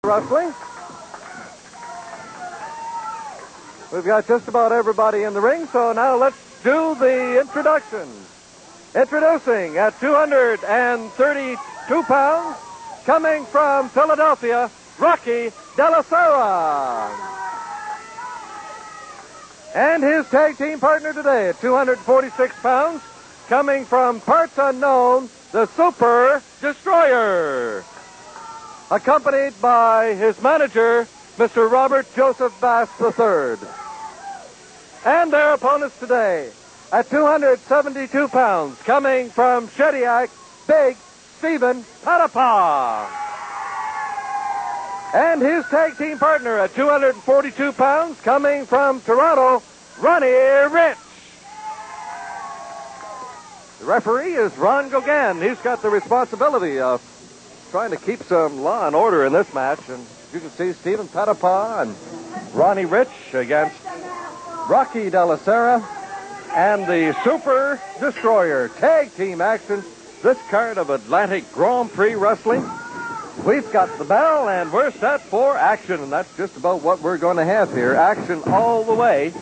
Wrestling. We've got just about everybody in the ring, so now let's do the introductions. Introducing at 232 pounds, coming from Philadelphia, Rocky Delissara. And his tag team partner today at 246 pounds, coming from parts unknown, the Super Destroyer. Accompanied by his manager, Mr. Robert Joseph Bass III. And their opponents today, at 272 pounds, coming from Shediac, Big Stephen Petipas. And his tag team partner at 242 pounds, coming from Toronto, Ronnie Rich. The referee is Ron Gauguin. He's got the responsibility of trying to keep some law and order in this match. And you can see Stephen Petipas and Ronnie Rich against Rocky Delissara and the Super Destroyer. Tag team action, this card of Atlantic Grand Prix Wrestling. We've got the bell and we're set for action, and that's just about what we're going to have here. Action all the way,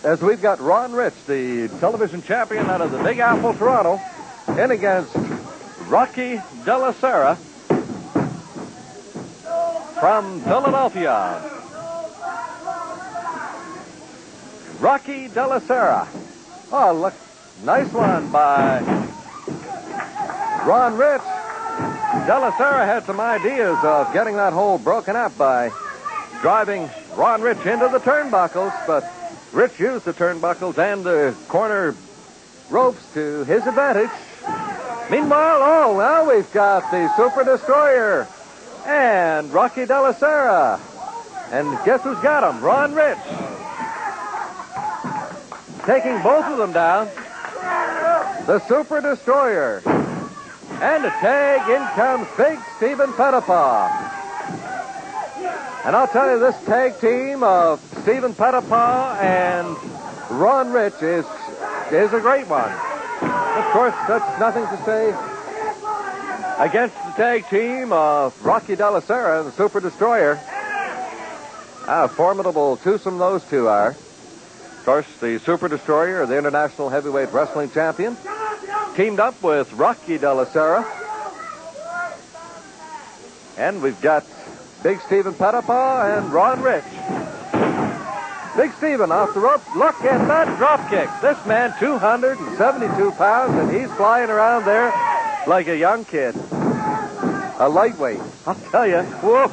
as we've got Ron Rich, the television champion out of the Big Apple, Toronto, in against Rocky Delissara from Philadelphia. Rocky Delissara. Oh, look. Nice one by Ron Rich. Delissara had some ideas of getting that hole broken up by driving Ron Rich into the turnbuckles, but Rich used the turnbuckles and the corner ropes to his advantage. Meanwhile, we've got the Super Destroyer and Rocky Delissara. And guess who's got him? Ron Rich. Taking both of them down. The Super Destroyer. And a tag, in comes Big Stephen Petipas. And I'll tell you, this tag team of Stephen Petipas and Ron Rich is a great one. Of course, that's nothing to say against the tag team of Rocky Delissara and the Super Destroyer. A formidable twosome those two are. Of course, the Super Destroyer, the International Heavyweight Wrestling Champion, teamed up with Rocky Delissara. And we've got Big Stephen Petipas and Ron Rich. Big Stephen off the rope. Look at that drop kick. This man, 272 pounds, and he's flying around there like a young kid. A lightweight. I'll tell you. Whoa.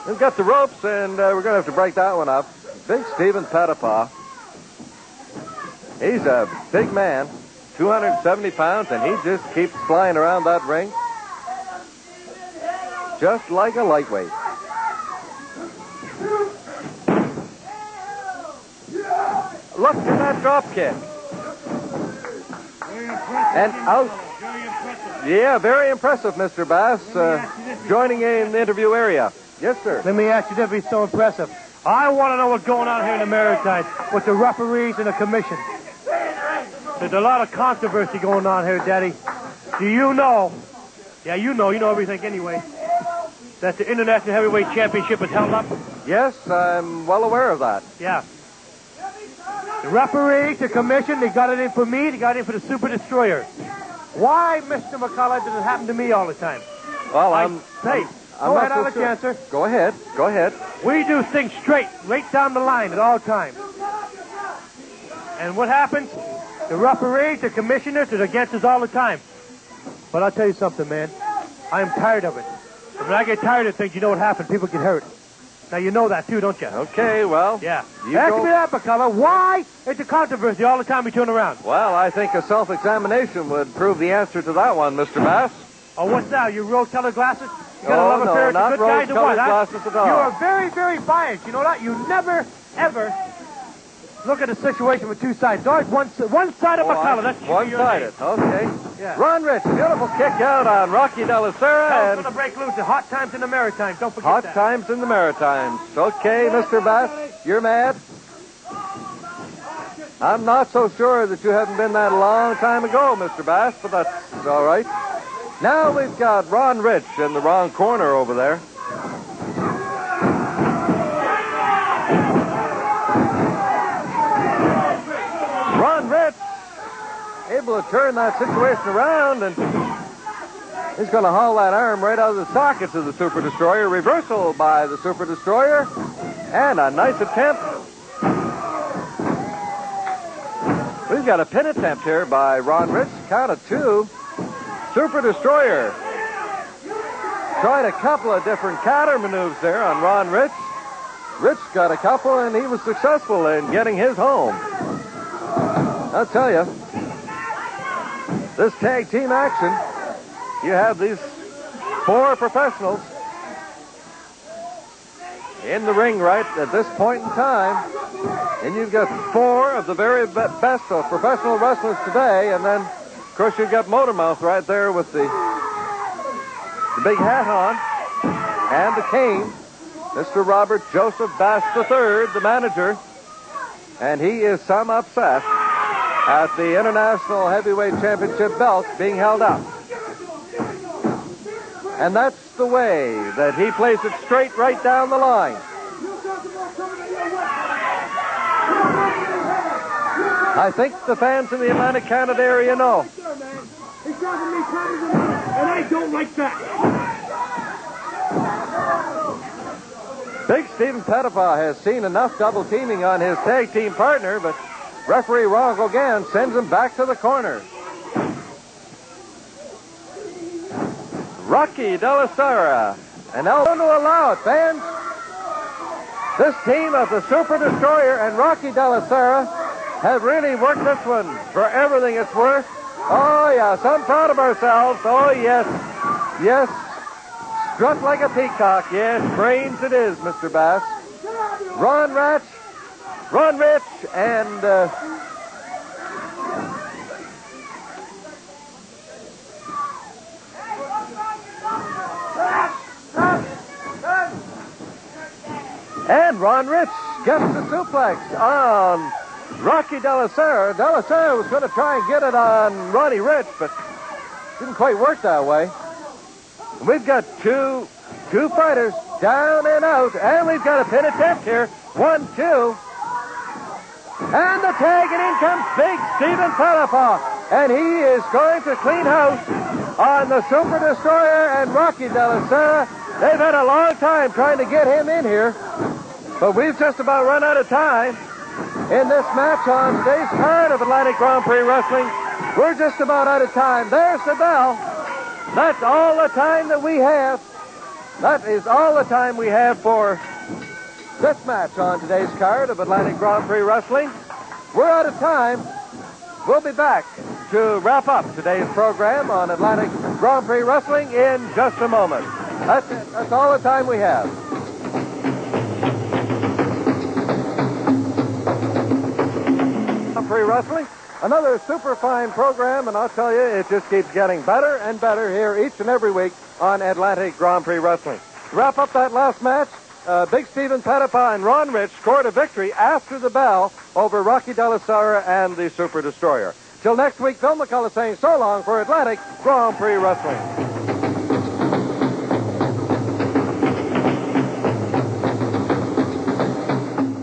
We've got the ropes, and we're going to have to break that one up. Big Stephen Petipas. He's a big man, 270 pounds, and he just keeps flying around that ring just like a lightweight. Look at that drop kick. And out. Yeah, very impressive, Mr. Bass, joining in the interview area. Yes, sir. Let me ask you, that'd be so impressive. I want to know what's going on here in the Maritimes with the referees and the commission. There's a lot of controversy going on here, Daddy. Do you know? Yeah, you know everything anyway. That the International Heavyweight Championship is held up? Yes, I'm well aware of that. Yeah. The referee, the commission, they got it in for me, they got it in for the Super Destroyer. Why, Mr. McCullough, does it happen to me all the time? Well, Go ahead, not I'll let you answer. Go ahead. We do things straight, right down the line at all times. And what happens? The referee, the commissioners, are against us all the time. But I'll tell you something, man. I am tired of it. And when I get tired of things, you know what happens. People get hurt. Now, you know that, too, don't you? Okay, well. Yeah. Ask me that, McCullough. Why is the controversy all the time we turn around? Well, I think a self-examination would prove the answer to that one, Mr. Bass. Oh, what's that? You rose-colored glasses? You got Oh, a love no, affair with not the good guys or what, rose-colored glasses at all. You are very, very biased. You know that? You never, ever look at a situation with two sides. Always one side of McCullough. That's one-sided. Okay. Yeah. Ron Rich, beautiful kick out on Rocky Delissara. Hell's going to break loose. The hot times in the Maritimes. Don't forget that. Hot times in the Maritimes. Okay, Mr. Bass, you're mad? I'm not so sure that you haven't been that a long time ago, Mr. Bass, but that's all right. Now we've got Ron Rich in the wrong corner over there. Ron Rich able to turn that situation around, and he's going to haul that arm right out of the socket to the Super Destroyer. Reversal by the Super Destroyer, and a nice attempt. We've got a pin attempt here by Ron Rich. Count of 2. Super Destroyer tried a couple of different counter maneuvers there on Ron Rich. Rich got a couple, and he was successful in getting his home. I'll tell you, this tag team action, you have these 4 professionals in the ring right at this point in time, and you've got 4 of the very best of professional wrestlers today, and then, of course, you've got Motormouth right there with the big hat on and the cane. Mr. Robert Joseph Bass III, the manager, and he is some upset at the International Heavyweight Championship belt being held up. And that's the way that he plays it straight right down the line. I think the fans in the Atlantic Canada area know. He's talking me and I don't like that. Big Stephen Petipas has seen enough double teaming on his tag team partner, but referee Ron Gauguin sends him back to the corner. Rocky Delissara. And now going to allow it, fans. This team of the Super Destroyer and Rocky Delissara have really worked this one for everything it's worth. Oh, yes, I'm proud of ourselves. Oh, yes. Yes. Strut like a peacock. Yes, brains it is, Mr. Bass. Ron Rich, and Ron Rich gets the suplex on Rocky Delissara. Delissara was going to try and get it on Ronnie Rich, but didn't quite work that way. We've got two fighters down and out, and we've got a pin attempt here. 1, 2. And the tag, and in comes Big Stephen Petipas. And he is going to clean house on the Super Destroyer and Rocky Delissara. They've had a long time trying to get him in here, but we've just about run out of time in this match on today's card of Atlantic Grand Prix Wrestling. We're just about out of time. There's the bell. That's all the time that we have. That is all the time we have for this match on today's card of Atlantic Grand Prix Wrestling. We're out of time. We'll be back to wrap up today's program on Atlantic Grand Prix Wrestling in just a moment. That's it. That's all the time we have. Grand Prix Wrestling, another super fine program, and I'll tell you, it just keeps getting better and better here each and every week on Atlantic Grand Prix Wrestling. To wrap up that last match, Big Stephen Petipas and Ron Rich scored a victory after the bell over Rocky Delissara and the Super Destroyer. Till next week, Phil McCullough saying so long for Atlantic Grand Prix Wrestling.